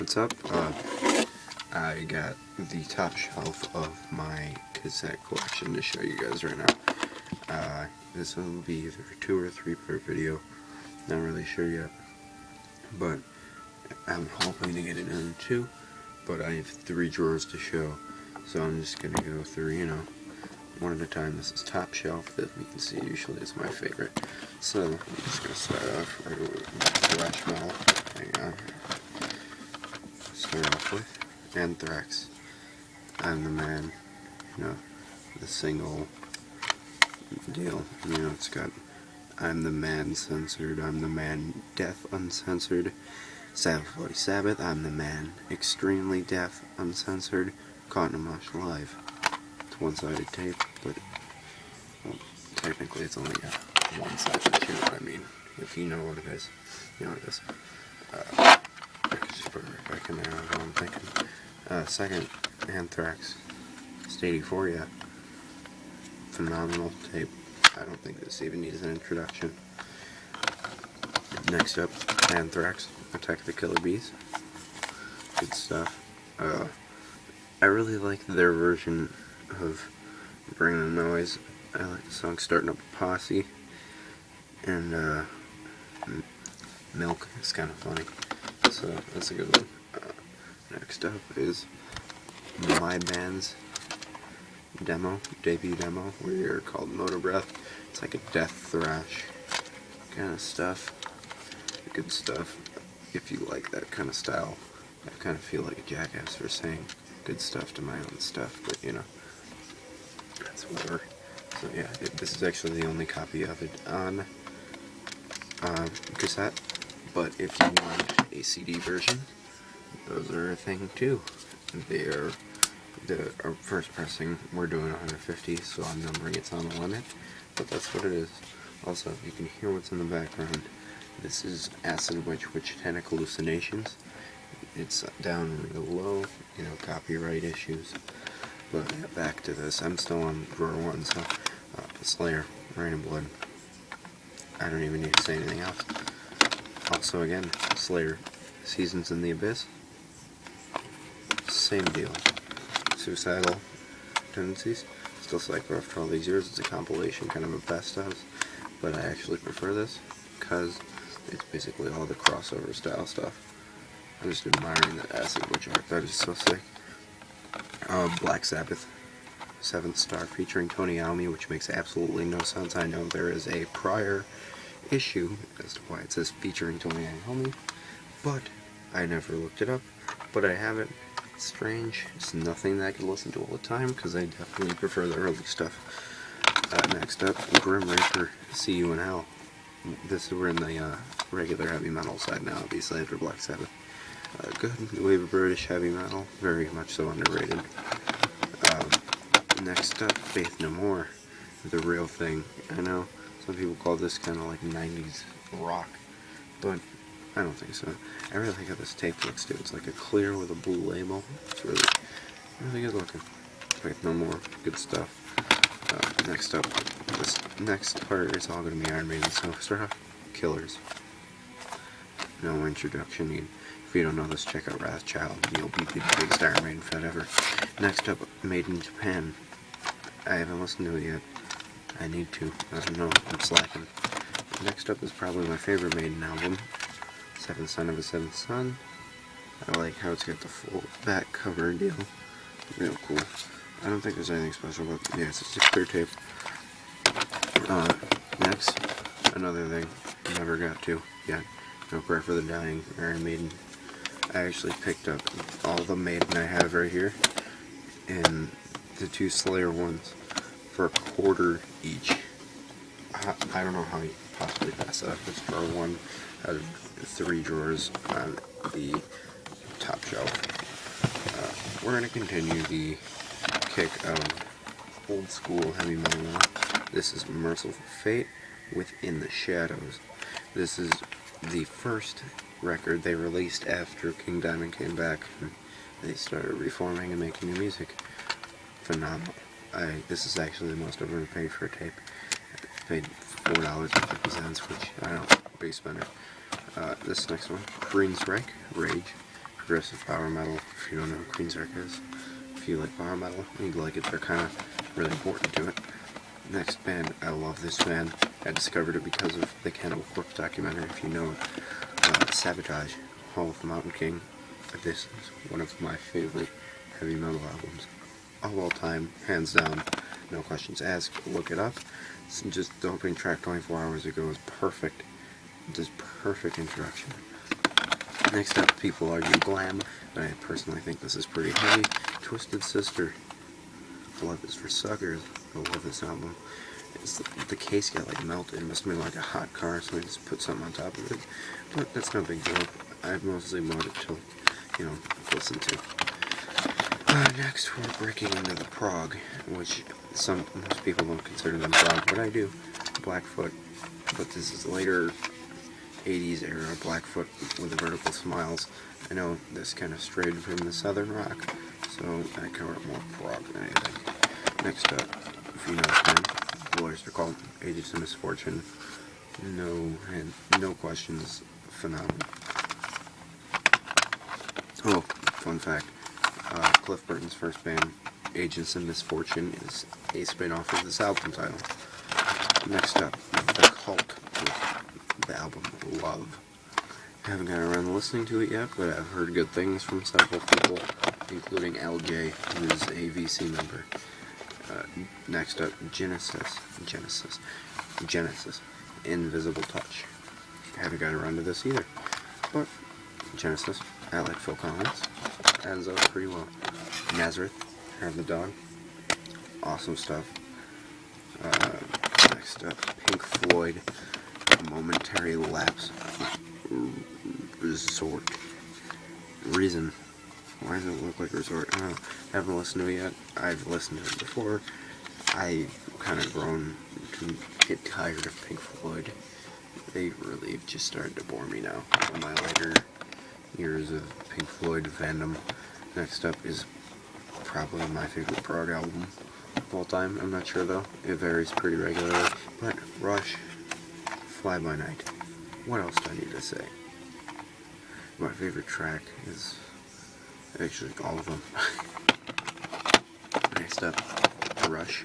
What's up? I got the top shelf of my cassette collection to show you guys right now. This one will be either a 2 or 3 part video, not really sure yet, but I'm hoping to get it in 2, but I have 3 drawers to show, so I'm just going to go through, one at a time. This is top shelf, that you can see usually is my favorite. So I'm just going to start off right with Thrash Metal. Hang on. Start off with Anthrax. I'm the Man. The single deal. It's got I'm the Man censored, I'm the Man deaf uncensored, Sabbath Bloody Sabbath, I'm the Man extremely deaf uncensored, Caught in a Mosh live. It's one-sided tape, but well, technically it's only one-sided, you know what I mean. If you know what it is, you know what it is. I could just put it right back in there, that's what I'm thinking. Second, Anthrax. It's 84, yeah. Phenomenal tape. I don't think this even needs an introduction. Next up, Anthrax, Attack of the Killer Bees. Good stuff. I really like their version of Bring the Noise. I like the song Starting Up a Posse. And Milk is kind of funny. So that's a good one. Next up is my band's debut demo, we're called Motor Breath. It's like a death thrash kind of stuff. Good stuff. If you like that kind of style, I kind of feel like a jackass for saying good stuff to my own stuff, but that's whatever. So yeah, this is actually the only copy of it on cassette, but if you want a CD version, those are a thing too. They are our first pressing. We're doing 150, so I'm numbering it's on the limit, but that's what it is. Also, you can hear what's in the background. This is Acid Witch Tentac Hallucinations. It's down real low, copyright issues. But yeah, back to this. I'm still on drawer 1, so Slayer, Rain and Blood. I don't even need to say anything else. Also, again, Slayer, Seasons in the Abyss. Same deal. Suicidal Tendencies. Still Psycho after all these years. It's a compilation, kind of a best of, but I actually prefer this because it's basically all the crossover style stuff. I'm just admiring that Acid Witch art. That is so sick. Black Sabbath, 7th Star, featuring Tony Iommi, which makes absolutely no sense. I know there is a prior issue as to why it says featuring Tony Iommi, but I never looked it up. But I have it. It's strange. It's nothing that I could listen to all the time because I definitely prefer the early stuff. Next up, Grim Reaper, See You in Hell. We're in the regular heavy metal side now, obviously, after Black Sabbath. Good new wave of British heavy metal, very much so underrated. Next up, Faith No More, The Real Thing. I know some people call this kind of like 90s rock, but I don't think so. I really like how this tape looks too. It's like a clear with a blue label. It's really, really good looking. Faith No More, good stuff. Next up, this next part is all going to be Iron Maiden, so start off Killers. No introduction need. If you don't know this, check out Wrathchild. You'll be the biggest Iron Maiden fan ever. Next up, Made in Japan. I haven't listened to it yet. I need to. I don't know. I'm slacking. Next up is probably my favorite Maiden album, Seventh Son of a Seventh Son. I like how it's got the full back cover deal. Real cool. I don't think there's anything special, but yeah, it's just a clear tape. Next, another thing I never got to yet. No Prayer for the Dying, Iron Maiden. I actually picked up all the Maiden I have right here, and the 2 Slayer ones for $0.25 each. I don't know how you possibly pass that up. This drawer 1 out of 3 drawers on the top shelf. We're going to continue the kick of old school heavy metal now. This is Merciful Fate, Within the Shadows. This is the first record they released after King Diamond came back and they started reforming and making new music. Phenomenal. This is actually the most I've ever paid for a tape. I paid $4.50, which I don't know, big spender. This next one, Queensryche, Rage, progressive power metal. If you don't know who Queensrÿche is, if you like power metal, you'd like it. They're kind of really important to it. Next band, I love this band. I discovered it because of the Cannibal Corpse documentary. If you know Sabotage, Hall of the Mountain King, this is one of my favorite heavy metal albums of all time, hands down, no questions asked. Look it up. It's just the opening track 24 hours ago is perfect. Just perfect introduction. Next up, people argue glam, but I personally think this is pretty heavy. Twisted Sister, Love Is for Suckers. I love this album. The case got like melted. It must have been like a hot car, so I just put something on top of it. But that's no big deal. I've mostly bought it to, listen to. Next, we're breaking into the prog, which most people don't consider them prog, but I do. Blackfoot, but this is later 80s era Blackfoot with the Vertical Smiles. I know this kind of strayed from the southern rock, so I cover more prog than anything. Next up, if you know this band, the Lawyers Are Called Ages of Misfortune. No questions, phenomenal. Oh, fun fact, Cliff Burton's first band, Agents of Misfortune, is a spin-off of this album title. Next up, The Cult with the album Love. I haven't gotten around to listening to it yet, but I've heard good things from several people, including LJ, who is a VC member. Next up, Genesis, Invisible Touch. I haven't gotten around to this either, but Genesis, I like Phil Collins, adds up pretty well. Nazareth, Hair of the Dog, awesome stuff. Next up, Pink Floyd, Momentary Lapse, Resort. Reason. Why does it look like Resort? I don't know. I haven't listened to it yet. I've listened to it before. I've kind of grown to get tired of Pink Floyd. They really just started to bore me now in my later years of Pink Floyd fandom. Next up is probably my favorite prog album of all time. I'm not sure though. It varies pretty regularly. But Rush, Fly By Night. What else do I need to say? My favorite track is actually all of them. Next up, Rush.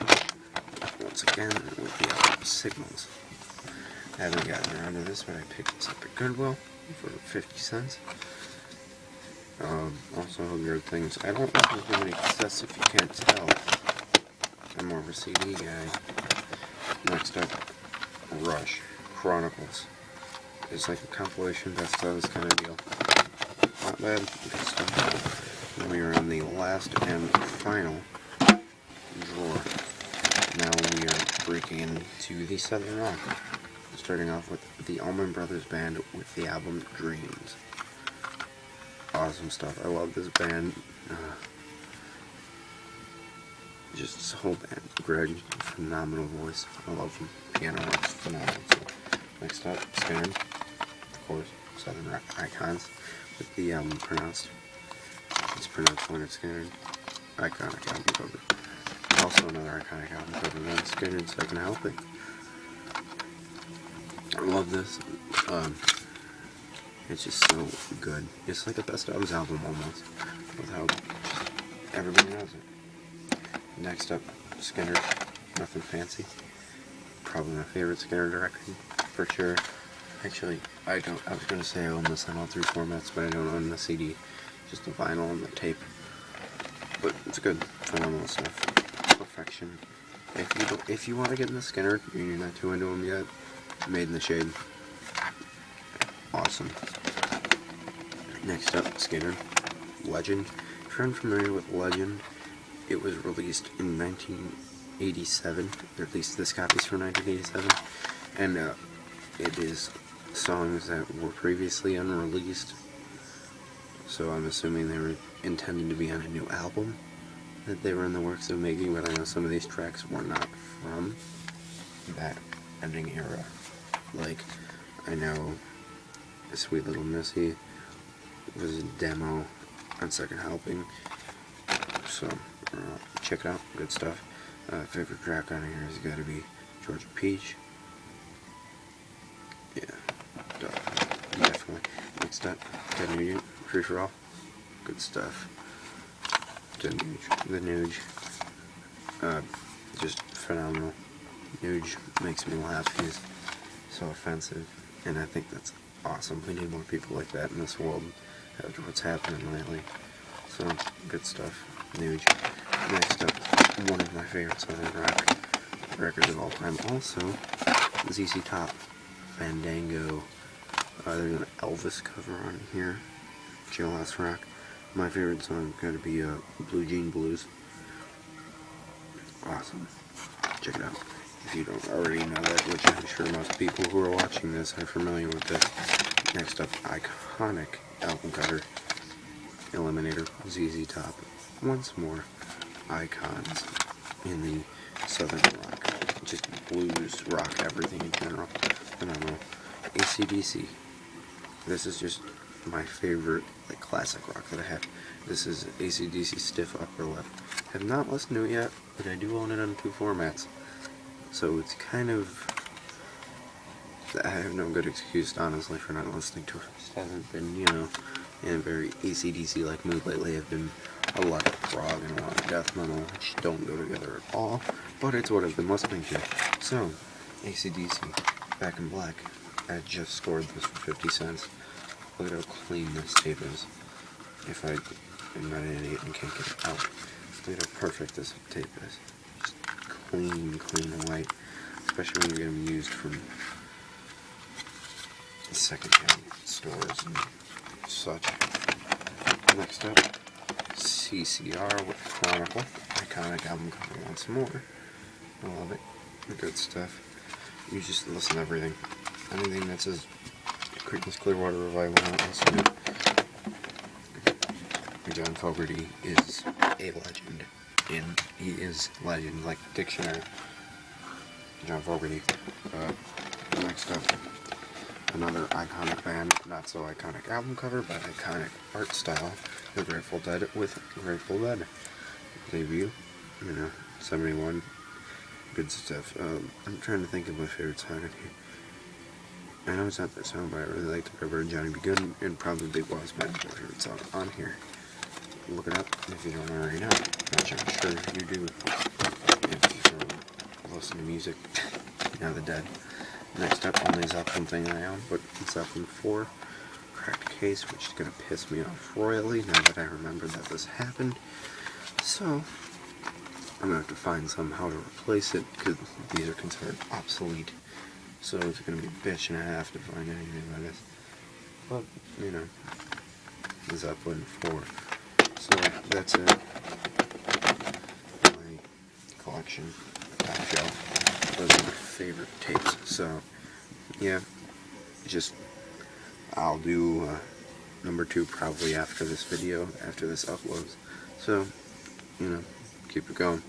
Once again, with the album Signals. I haven't gotten around to this, but I picked this up at Goodwill for 50 cents. Also, weird things. I don't listen to many cassettes if you can't tell. I'm more of a CD guy. Next up, Rush Chronicles. It's like a compilation best ofs kind of deal. Not bad, good stuff. And we are in the last and final drawer. Now we are breaking into the Southern Rock. Starting off with the Allman Brothers Band with the album Dreams. Awesome stuff. I love this band. Just this whole band. Greg, phenomenal voice. I love him. Piano works phenomenal. So, next up, Skinner. Of course, Southern Rock icons. With the album pronounced. It's pronounced Leonard Skinner. Iconic album cover. Also another iconic album cover. Leonard Skinner, Second Helping. I love this. It's just so good. It's like a best ofs album almost, with how everybody knows it. Next up, Skinner, Nothing Fancy. Probably my favorite Skinner record, for sure. Actually, I was gonna say I own this on all three formats, but I don't own the CD, just the vinyl and the tape. But it's good, phenomenal stuff. Perfection. If you want to get into Skinner and you're not too into them yet, Made in the Shade. Awesome. Next up, Skinner, Legend. If you're unfamiliar with Legend, it was released in 1987, or at least this copy's from 1987, and it is songs that were previously unreleased, so I'm assuming they were intended to be on a new album that they were in the works of making, but I know some of these tracks were not from that ending era. Like, I know Sweet Little Missy was a demo on Second Helping, so check it out, good stuff. Favorite track on here has got to be Georgia Peach. Yeah, definitely. Next up, Ted Nugent, Free For All. good stuff. The Nuge, just phenomenal. Nuge makes me laugh. He's so offensive, and I think that's awesome. We need more people like that in this world after what's happening lately. So, good stuff. Nuge. Next up, one of my favorite Southern rock records of all time. Also, ZZ Top, Fandango. There's an Elvis cover on here. Jailhouse Rock. My favorite song got to be Blue Jean Blues. Awesome. Check it out. If you don't already know that, which I'm sure most people who are watching this are familiar with this. Next up, iconic album cover. Eliminator, ZZ Top. Once more, icons in the Southern rock, just blues, rock, everything in general. Phenomenal. AC/DC. This is just my favorite, like, classic rock that I have. This is AC/DC Stiff Upper Lip. Have not listened to it yet, but I do own it on 2 formats. So it's kind of, I have no good excuse, honestly, for not listening to it. I just haven't been, you know, in a very AC/DC-like mood lately. I've been a lot of prog and a lot of death metal, which don't go together at all, but it's what I've been listening to. So, AC/DC, Back in Black. I just scored this for 50 cents. Look at how clean this tape is. If I am not an idiot and can't get it out. Look at how perfect this tape is. Just clean white. Especially when you get them used from second-hand stores and such. Next up, CCR with Chronicle. Iconic album cover once more. I love it. Good stuff. You just listen to everything. Anything that says Creedence Clearwater Revival, not listen to. John Fogerty is a legend. And he is legend, like dictionary. John Fogerty. Next up, another iconic band, not so iconic album cover, but iconic art style. The Grateful Dead with Grateful Dead. Debut, 71. Good stuff. I'm trying to think of my favorite song in here. I know it's not that song, but I really like the River and Johnny B. Good, and probably was my favorite song on here. Look it up if you don't already know. Which I'm sure you do. If you listen to music. Now the Dead. Next up, only Zeppelin thing I own, but Zeppelin 4. Cracked case, which is going to piss me off royally now that I remember that this happened. So, I'm going to have to find somehow to replace it, because these are considered obsolete. So it's going to be a bitch and a half to find anything like this. But, Zeppelin 4. So, that's it. My collection, top shelf. Those are my favorite tapes. So, yeah, I'll do number 2 probably after this video, after this uploads. So, keep it going.